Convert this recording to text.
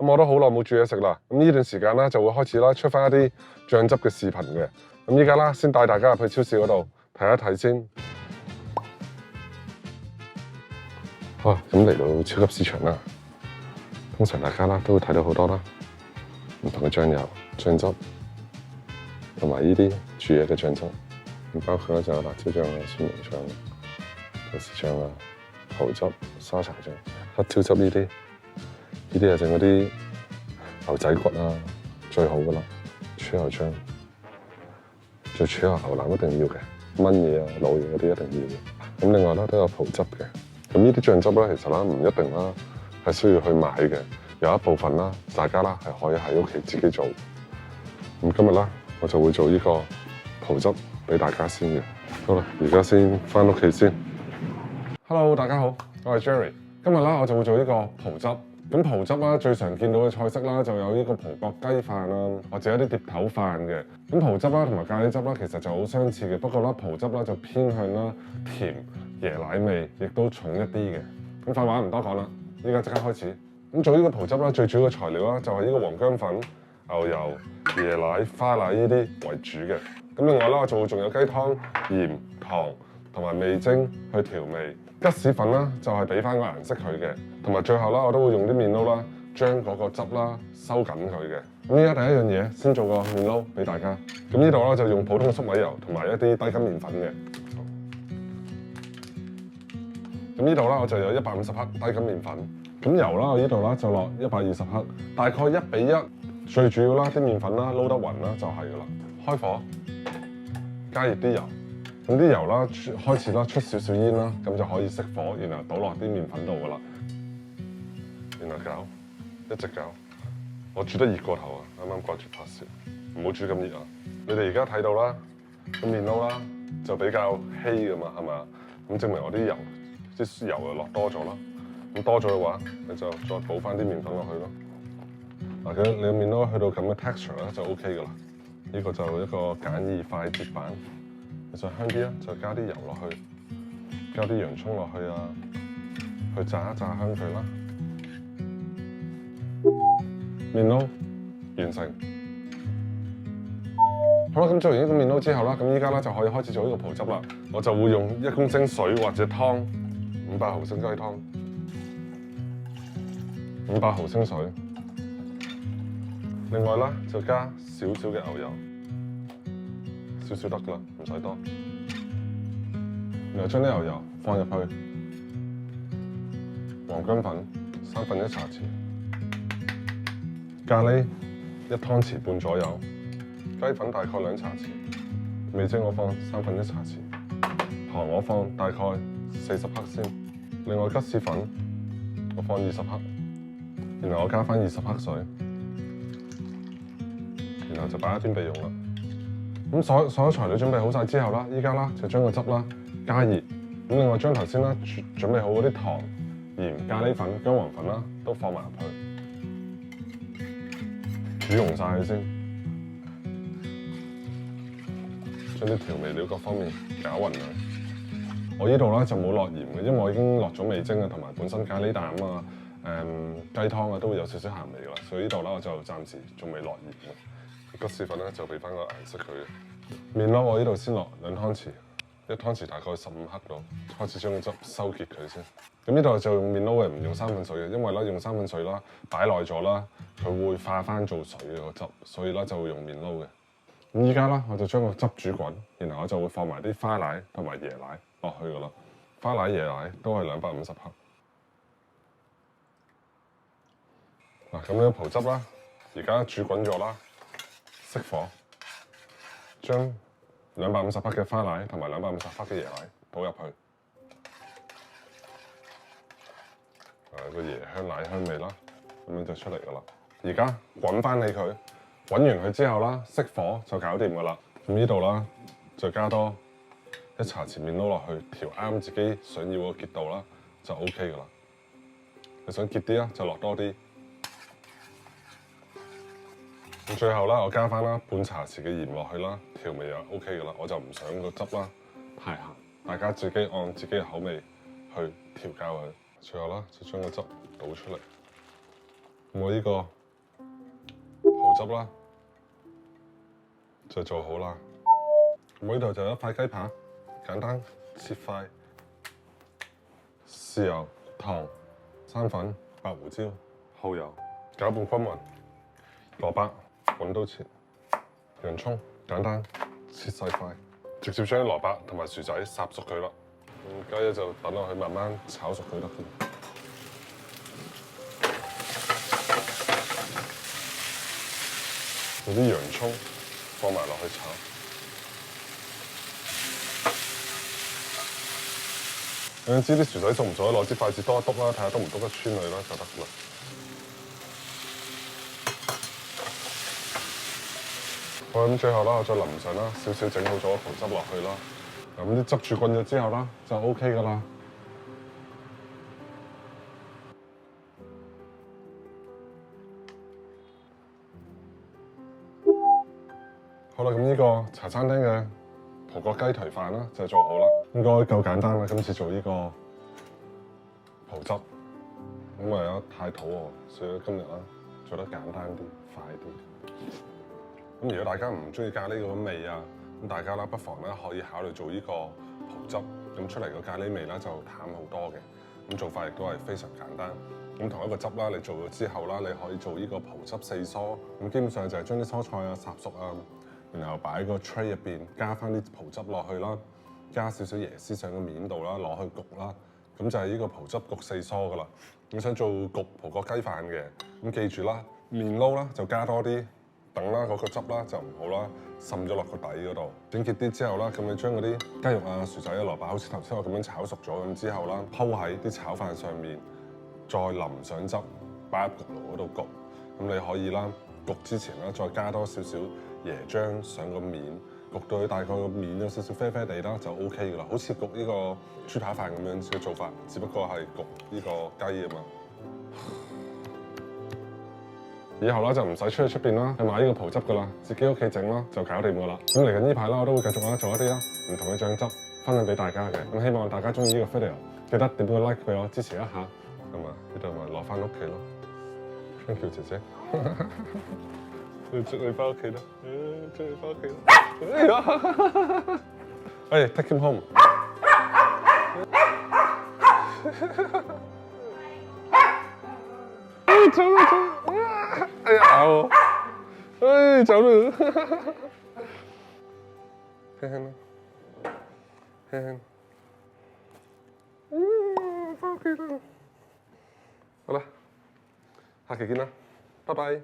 咁我都好耐冇煮嘢食啦。咁呢段時間咧就會開始啦出翻一啲醬汁嘅視頻嘅。咁依家啦先帶大家入去超市嗰度睇一睇先。好，咁嚟到超級市場啦。通常大家啦都會睇到好多啦，唔同嘅醬油、醬汁，同埋呢啲煮嘢嘅醬汁。咁包括咧就有辣椒醬啊、蒜蓉醬、豆豉醬啊、蠔汁、沙茶醬、黑椒汁呢啲係整嗰啲牛仔骨啊最好噶啦，豬油醬，做豬油牛腩一定要嘅，炆嘢啊、滷嘢嗰啲一定要嘅。咁另外咧都有葡汁嘅。咁呢啲醬汁咧其實啦唔一定啦係需要去買嘅，有一部分啦大家啦係可以喺屋企自己做。咁今日啦我就會做呢個葡汁俾大家先嘅。好啦，而家先返屋企先。Hello， 大家好，我係 Jerry。今日啦，我就會做呢個葡汁。咁葡汁啦，最常見到嘅菜式啦，就有呢個葡國雞飯啦，或者一啲碟頭飯嘅。咁葡汁啦，同埋咖喱汁啦，其實就好相似嘅。不過啦，葡汁啦就偏向啦甜，椰奶味亦都重一啲嘅。咁廢話唔多講啦，依家即刻開始。咁做呢個葡汁啦，最主要嘅材料啦，就係呢個黃薑粉、牛油、椰奶、花奶呢啲為主嘅。咁另外啦，我就會仲有雞湯、鹽、糖同埋味精去調味。吉士粉啦，就係俾翻個顏色佢嘅，同埋最後啦，我都會用啲麵撈啦，將嗰個汁啦收緊佢嘅。咁依家第一樣嘢，先做個麵撈俾大家。咁呢度啦就用普通嘅粟米油同埋一啲低筋麵粉嘅。咁呢度啦我就有150克低筋麵粉。咁油啦，我呢度啦就落120克，大概1比1。最主要啦，啲麵粉啦撈得勻啦就係噶啦。開火，加熱啲油。咁啲油啦開始啦出少少煙啦，咁就可以熄火，然後倒落啲麵粉度噶啦，然後攪，一直攪。我煮得熱過頭啊，啱啱掛住拍攝，唔好煮咁熱啊！你哋而家睇到啦，個麵撈啦就比較稀噶嘛，係咪啊？咁證明我啲油又落多咗啦。咁多咗嘅話，你就再補翻啲麵粉落去咯。嗱，你個麵撈去到咁嘅 texture 咧就 OK 噶啦。呢個就一個簡易快捷版。你想香啲啊，就加啲油落去，加啲洋葱落去啊，去炸一炸香佢啦。麵撈完成。好啦，咁做完呢個麵撈之後啦，咁依家咧就可以開始做呢個葡汁啦。我就會用1公升水或者湯，500毫升雞湯，500毫升水。另外啦，就加少少嘅牛油。少少得㗎啦，唔使多。然後將啲牛油放入去，黃薑粉1/3茶匙，咖喱1湯匙半左右，雞粉大概2茶匙，味精我放1/3茶匙，糖我放大概40克先。另外吉士粉我放20克，然後我加翻20克水，然後就擺一邊備用啦。咁所有材料準備好晒之後啦，依家啦就將個汁啦加熱。咁另外將頭先啦準備好嗰啲糖、鹽、咖喱粉、薑黃粉啦都放埋入去，煮溶晒佢先。將啲調味料各方面攪勻佢。我呢度啦就冇落鹽嘅，因為我已經落咗味精啊，同埋本身咖喱蛋啊、雞湯啊都會有少少鹹味㗎啦，所以呢度啦我就暫時仲未落鹽嘅。吉士粉咧就俾翻個顏色佢嘅。麵撈我呢度先落2湯匙，1湯匙大概15克度，開始將個汁收結佢先。咁呢度就用麵撈嘅，唔用生粉水嘅，因為咧用生粉水啦，擺耐咗啦，佢會化翻做水嘅個汁，所以咧就會用麵撈嘅。咁依家啦，我就將個汁煮滾，然後我就會放埋啲花奶同埋椰奶落去噶啦。花奶、椰奶都係250克。嗱，咁樣葡汁啦，而家煮滾咗啦。熄火，將250克嘅花奶同埋250克嘅椰奶倒入去，個椰香奶香味啦，咁樣就出嚟噶啦。而家滾翻起佢，滾完佢之後啦，熄火就搞掂噶啦。咁呢度啦，就加多1茶匙麵撈落去，調啱自己想要嘅結度啦，就 OK 噶啦。你想結啲啊，就落多啲。咁最後啦，我加翻啦半茶匙嘅鹽落去啦，調味又 OK 噶啦。我就唔想個汁啦太鹹，大家自己按自己嘅口味去調校佢。最後啦，就將個汁倒出嚟，我呢個蠔汁啦，就做好啦。我呢度就有一塊雞扒，簡單切塊，豉油、糖、生粉、白胡椒、蠔油，攪拌均勻。蘿蔔滾刀切，洋葱簡單切細塊，直接將啲蘿蔔同埋薯仔烚熟佢啦。雞咧就等落去慢慢炒熟佢得嘅。用啲洋葱放埋落去炒。你想知啲薯仔熟唔熟咧？攞支筷子篤一篤啦，睇下篤唔篤得穿佢啦，就得啦。好，咁最後啦，我再淋上啦，少少整好咗蠔汁落去啦。咁啲汁煮滾咗之後啦，就 OK 噶啦。好啦，咁呢個茶餐廳嘅葡國雞腿飯啦，就做好啦。應該夠簡單啦，今次做呢個蠔汁。咁為咗太肚餓，所以今日啦做得簡單啲、快啲。咁如果大家唔中意咖喱嗰種味啊，咁大家啦不妨咧可以考慮做呢個蠔汁，咁出嚟個咖喱味咧就淡好多嘅。咁做法亦都係非常簡單。咁同一個汁啦，你做咗之後啦，你可以做呢個葡汁四蔬。咁基本上就係將啲蔬菜啊烚熟啊，然後擺喺個 tray 入邊，加翻啲葡汁落去啦，加少少椰絲上個面度啦，攞去焗啦。咁就係呢個葡汁焗四蔬噶啦。你想做焗葡國雞飯嘅，咁記住啦，麵撈啦就加多啲。等啦，嗰個汁啦就唔好啦，滲咗落個底嗰度。整結啲之後啦，咁你將嗰啲雞肉啊、薯仔啊、蘿蔔，好似頭先我咁樣炒熟咗咁之後啦，鋪喺啲炒飯上面，再淋上汁，擺入焗爐嗰度焗。咁你可以啦，焗之前啦，再加多少少椰漿上個面，焗到佢大概個面有少少啡啡地啦，就 OK 噶啦。好似焗呢個豬扒飯咁樣嘅做法，只不過係焗呢個雞啊嘛。以後啦就唔使出去出邊啦，去買呢個葡汁噶啦，自己屋企整啦就搞掂噶啦。咁嚟緊呢排啦，我都會繼續啦做一啲啦唔同嘅醬汁，分享俾大家嘅。咁希望大家中意呢個 video，記得點個 like 俾我支持一下。咁啊，呢度咪攞翻屋企咯。Thank you 姐姐，祝你翻屋企啦，祝你翻屋企啦。哎，take him home。走啦走！哎呀我，哎走啦！輕輕啦，輕輕。翻屋企啦！好啦，下期見啦，拜拜。